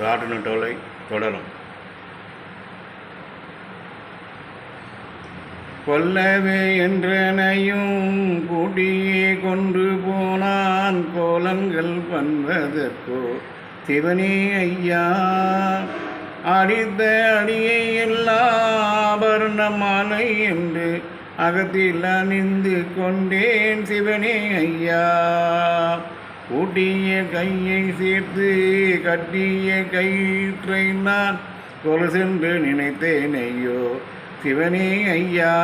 ராட்டினட்டோலை தொடரும். கொல்லவே என்றனையும் கூட்டியே கொண்டு போனான் கோலங்கள் பண்பதற்கோ சிவனே ஐயா. அடித்த அடியை எல்லாபரண மாலை என்று அகத்தில் அணிந்து கொண்டேன் சிவனே ஐயா. கூட்டிய கையை சேர்த்து கட்டிய கயிற்றை நான் கொலுசென்று நினைத்தேன் ஐயோ சிவனே ஐயா.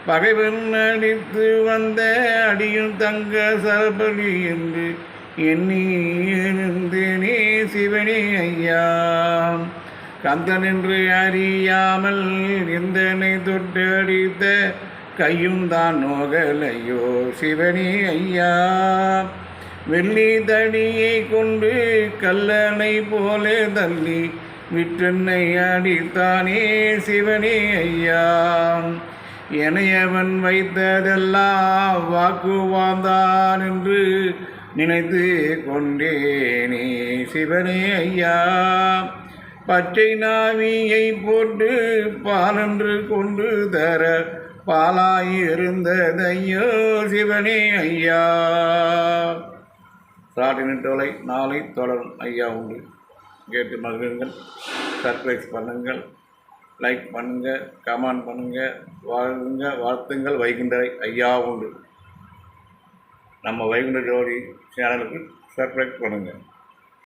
பகைவன் அடித்து வந்த அடியில் தங்க சரபலி என்று எண்ணி இருந்தேனே சிவனே ஐயா. கந்தன் என்று அறியாமல் எந்தனை தொட்டு அடித்த கையும் தான் நோகலையோ சிவனே ஐயா. வெள்ளி தடியை கொண்டு கல்லணை போல தள்ளி விற்றென்னை அடித்தானே சிவனே ஐயா. எனையவன் வைத்ததெல்லாம் வாக்குவாந்தான் என்று நினைத்து கொண்டேனே சிவனே ஐயா. பச்சை நாவியை போட்டு பாலன்று கொண்டு தர பாலாயிருந்ததையோ சிவனே ஐயா. ராட்டினட்டோலை நாளை தொடரும் ஐயா உண்டு. கேட்டு மகிழுங்கள். சப்ஸ்கிரைப் பண்ணுங்கள், லைக் பண்ணுங்கள், கமெண்ட் பண்ணுங்கள். வாழ்த்துங்கள். வைகுண்டரை ஐயா உண்டு. நம்ம வைகுண்ட ஜோதி சேனலுக்கு சப்ஸ்கிரைப் பண்ணுங்கள்.